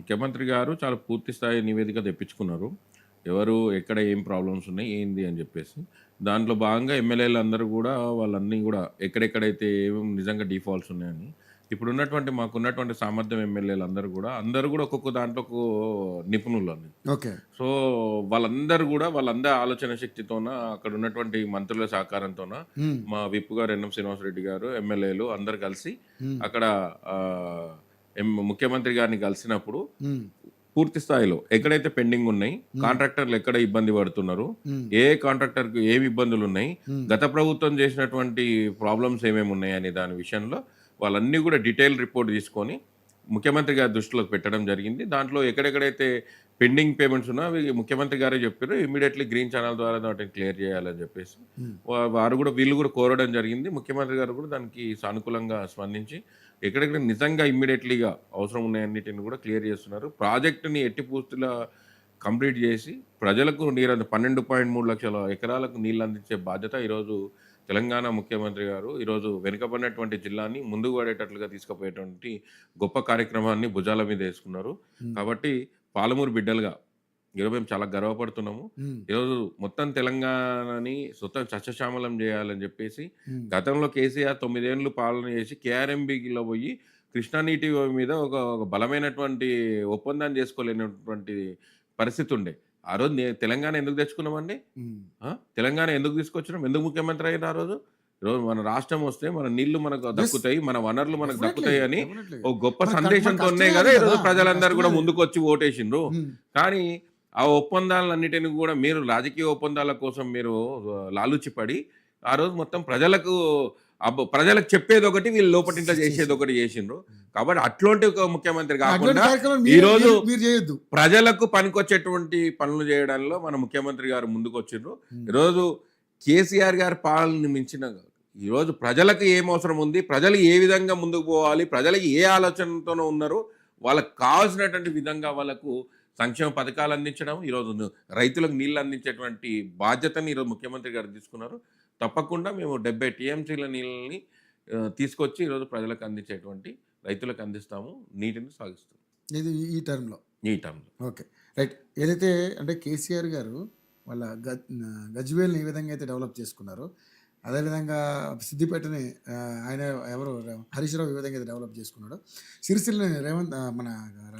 ముఖ్యమంత్రి గారు చాలా పూర్తి స్థాయి నివేదిక తెప్పించుకున్నారు. ఎవరు, ఎక్కడ ఏం ప్రాబ్లమ్స్ ఉన్నాయి, ఏంది అని జెప్పేసి. దాంట్లో భాగంగా ఎమ్మెల్యేలందరూ గూడా వాళ్ళన్నీ గూడా ఎక్కడెక్కడైతే ఏమేమి నిజంగా డీఫాల్ట్స్ ఉన్నాయని, ఇప్పుడున్నటువంటి మాకున్నటువంటి సామర్థ్యం ఎమ్మెల్యేలందరూ గూడా, అందరూ గూడా ఒక్కొక్క దాంట్లో నిపుణులని. ఓకే. సో, వాళ్ళందరూ గూడా వాళ్ళందరి ఆలోచన శక్తితోన, అక్కడున్నటువంటి మంత్రుల సహకారంతోన, హ్మ్. మా విప్ గారు ఎన్ఎం శ్రీనివాసరెడ్డి గారు, ఎమ్మెల్యేలు అందరూ కలిసి హ్మ్. అక్కడ ముఖ్యమంత్రి గారిని కలిసినప్పుడు హ్మ్. పూర్తి స్థాయిలో ఎక్కడైతే పెండింగ్ ఉన్నాయి, హ్మ్. కాంట్రాక్టర్లు ఎక్కడ ఇబ్బంది పడుతున్నారు, హ్మ్. ఏ కాంట్రాక్టర్‌కి ఏమి ఇబ్బందులున్నాయి, హ్మ్. గత ప్రభుత్వం చేసినటువంటి ప్రాబ్లమ్స్ ఏమేమి ఉన్నాయి అనే దాని విషయంలో వాళ్ళన్నీ కూడా డీటెయిల్ రిపోర్ట్ తీసుకొని ముఖ్యమంత్రి గారి దృష్టిలోకి పెట్టడం జరిగింది. దాంట్లో ఎక్కడెక్కడైతే పెండింగ్ పేమెంట్స్ ఉన్నా అవి ముఖ్యమంత్రి గారే చెప్పారు. ఇమ్మీడియేట్‌లీ గ్రీన్ ఛానెల్ ద్వారా వాటిని క్లియర్ చేయాలని చెప్పేసి హ్మ్. వారు కూడా వీళ్ళు కూడా కోరడం జరిగింది. ముఖ్యమంత్రి గారు కూడా దానికి సానుకూలంగా స్పందించి ఎక్కడెక్కడ నిజంగా ఇమ్మీడియేట్‌లీగా అవసరం ఉన్నాయన్నిటిని కూడా క్లియర్ చేస్తున్నారు. ప్రాజెక్ట్‌ని ఎట్టి పూర్తిలా కంప్లీట్ చేసి ప్రజలకు 12.3 లక్షల ఎకరాలకు నీళ్ళు అందించే బాధ్యత ఈరోజు తెలంగాణ ముఖ్యమంత్రి గారు ఈరోజు వెనుకబడినటువంటి జిల్లాని ముందుకు పడేటట్లుగా తీసుకుపోయేటువంటి గొప్ప కార్యక్రమాన్ని భుజాల మీద వేసుకున్నారు. హ్మ్. కాబట్టి పాలమూరు బిడ్డలుగా ఈరోజు మేము చాలా గర్వపడుతున్నాము. హ్మ్. ఈరోజు మొత్తం తెలంగాణని మొత్తం సస్యశ్యామలం చేయాలని చెప్పేసి హ్మ్. గతంలో కేసీఆర్ 9 ఏళ్ళు పాలన చేసి కేఆర్ఎంబీలో పోయి కృష్ణా నీటి మీద ఒక బలమైనటువంటి ఒప్పందాన్ని చేసుకోలేనటువంటి పరిస్థితి ఉండే. ఆ రోజు తెలంగాణ ఎందుకు తెచ్చుకున్నామండి? హ్మ్. ఆ! తెలంగాణ ఎందుకు తీసుకొచ్చినాం? ఎందుకు ముఖ్యమంత్రి అయ్యారు ఆ రోజు? ఈరోజు మన రాష్ట్రం వస్తే మన నీళ్లు మనకు యెస్. దక్కుతాయి. మన వనరులు మనకు డెఫినెట్‌లీ. దక్కుతాయని డెఫినెట్‌లీ. ఒక గొప్ప మన సందేశంతోనే కష్టమే గదా! అది కదా! ఈరోజు మన ప్రజలందరూ కష్టమే గూడా అది. ముందుకొచ్చి ఓటేసిండ్రు. హ్మ్. కానీ ఆ ఒప్పందాలన్నిటిని గూడా మీరు రాజకీయ ఒప్పందాల కోసం మీరు లాలూచి పడి ఆ రోజు మొత్తం ప్రజలకు చెప్పేదొకటి వీళ్ళు లోపటింట్లో చేసింది. చేసేదొకటి జేసిండ్రు. హ్మ్. కాబట్టి అట్లాంటి ఒక ముఖ్యమంత్రి అటువంటి గాకుండా కార్యక్రమాలు మీరు ఈరోజు మీరు మీరు చేయొద్దు. ప్రజలకు పనికొచ్చేటువంటి పనులు జేయడంలో మన ముఖ్యమంత్రి గారు ముందుకొచ్చిండ్రు. హ్మ్. ఈరోజు కేసీఆర్ గారి పాలనని మించిన ఈరోజు ప్రజలకు ఏం అవసరం ఉంది? ప్రజలు ఏ విధంగా ముందుకు పోవాలి? ప్రజలు ఏ ఆలోచనతోనో ఉన్నారు? వాళ్ళకి కావాల్సినటువంటి విధంగా వాళ్ళకు సంక్షేమ పథకాలు అందించడం, ఈరోజు రైతులకు నీళ్ళు అందించేటువంటి బాధ్యతని ఈరోజు ముఖ్యమంత్రి గారు తీసుకున్నారు. తప్పకుండా మేము 70 టీఎంసీల నీళ్ళని తీసుకొచ్చి ఈరోజు ప్రజలకు అందించేటువంటి రైతులకు అందిస్తాము. నీటిని సాగిస్తాము. ఇది ఈ టర్మ్‌లో. ఈ టర్మ్‌లో. ఓకే. రైట్. ఏదైతే అంటే కేసీఆర్ గారు వాళ్ళ గజ్వేల్‌ని ఏ విధంగా అయితే డెవలప్ చేసుకున్నారో, అదేవిధంగా సిద్దిపేటని ఆయన ఎవరు హరీష్ రావు ఏ విధంగా అయితే డెవలప్ చేసుకున్నాడో, సిరిసిల్లని మన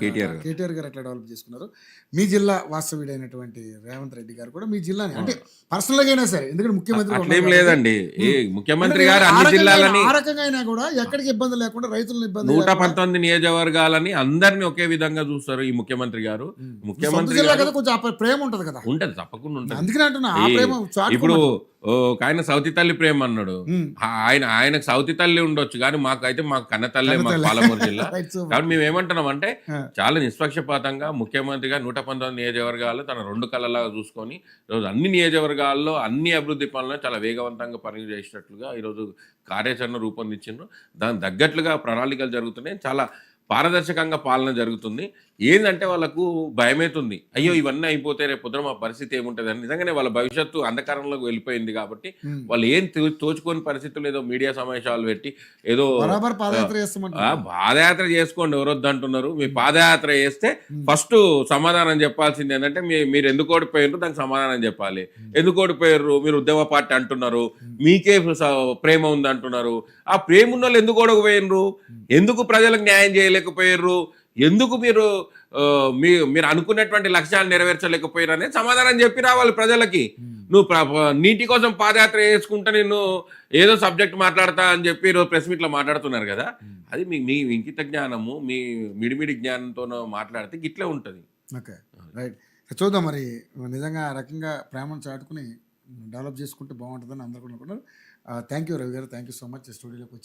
కేటీఆర్ గారు. కేటీఆర్ గారు ఎట్లా డెవలప్ చేసుకున్నారో, మీ జిల్లా వాస్తవ్యుడైనటువంటి రేవంత్ రెడ్డి గారు కూడా మీ జిల్లాని అంటే పర్సనల్‌గా అయినా సరే, ఎందుకంటే ముఖ్యమంత్రిగా అట్లేం ఉన్నారు కాబట్టి లేదండి. ఈ హ్మ్. ముఖ్యమంత్రి అంటే గారు ఆ అన్ని రకంగా జిల్లాలని ఆ రకంగా అయినా కూడా ఎక్కడికి ఇబ్బంది లేకుండా రైతులను ఇబ్బంది లేకుండా 119 నియోజకవర్గాలని అందరిని ఒకే విధంగా చూస్తారు ఈ ముఖ్యమంత్రి గారు. మీ సొంత ముఖ్యమంత్రి జిల్లా గారు కదా, కొంచెం ప్రేమ ఉంటది కదా. ఉంటది. తప్పకుండా ఉంటది. అందుకనే అంటున్నా, ఆ ఈ ప్రేమ ఇప్పుడు చాటుకోమని. ఒకాయన సౌతి తల్లి ప్రేమ అన్నాడు. హ్మ్. ఆయనకు సౌతి తల్లి ఉండొచ్చు గానీ, మాకు కన్న తల్లే మాకు కన్నతల్లి. పాలమూరు జిల్లా. Right, super. కాబట్టి మేమేమంటున్నామంటే, ఆ! చాలా నిష్పక్షపాతంగా ముఖ్యమంత్రిగా 119 నియోజకవర్గాలు తన 2 కళ్ళలాగా చూసుకొని, ఈరోజు అన్ని నియోజకవర్గాల్లో అన్ని అభివృద్ధి పనులను చాలా వేగవంతంగా పనులు చేసేటట్లుగా ఈరోజు కార్యాచరణ రూపొందించిండ్రు. దానికి తగ్గట్లుగా ప్రణాళికలు జరుగుతున్నాయి. చాలా పారదర్శకంగా పాలన జరుగుతుంది. ఏందంటే వాళ్ళకు భయమైతుంది. అయ్యో! హ్మ్. ఇవన్నీ అయిపోతే రేపొద్దున మా పరిస్థితి ఏముంటదని. నిజంగానే వాళ్ళ భవిష్యత్తు అంధకారంలోకి వెళ్ళిపోయింది కాబట్టి, హ్మ్. వాళ్ళు ఏం తోచుకోని పరిస్థితుల్లో ఏదో మీడియా సమావేశాలు పెట్టి ఏదో బరాబర్ ఆహ్, పాదయాత్ర చేస్తామంటున్నారు. పాదయాత్ర చేసుకోండి ఎవరొద్దంటున్నారు. మీ హ్మ్. పాదయాత్ర చేస్తే హ్మ్. ఫస్టు సమాధానం చెప్పాల్సింది ఏందంటే మీరెందుకు ఓడిపోయిండ్రు దానికి సమాధానం చెప్పాలి. హ్మ్. ఎందుకు ఓడిపోయిర్రు? మీరు ఉద్యమ పార్టీ అంటున్నారు. హ్మ్. మీకే ప్రేమ ఉందంటున్నారు. ఆ ప్రేమ ఉన్నోళ్ళు ఎందుకు ఓడకపోయిన్రు? హ్మ్. ఎందుకు ప్రజలకు న్యాయం చేయలేకపోయిర్రు? ఎందుకు మీరు మీరు అనుకున్నటువంటి లక్ష్యాలు నెరవేర్చలేకపోయారు అనేది సమాధానం చెప్పి రావాలి ప్రజలకి. హ్మ్. నువ్వు నీటి కోసం పాదయాత్ర చేసుకుంటా నేను ఏదో సబ్జెక్ట్ మాట్లాడతా అని చెప్పి ఈరోజు ప్రెస్ మీట్‌లో మాట్లాడుతున్నారు గదా! హ్మ్. అది మీ మీ ఇంకిత జ్ఞానము, మీ మిడిమిడి జ్ఞానంతోనో మాట్లాడితే గిట్లే ఉంటది. ఓకే. రైట్. చూద్దాం మరి, నిజంగా ఆ రకంగా ప్రేమను చాటుకుని డెవలప్ చేసుకుంటే బాగుంటుందని అందరూ కూడా అనుకున్నారు. థ్యాంక్ యూ రవి గారు. థ్యాంక్ యూ సో మచ్ స్టూడియోలోకి వచ్చి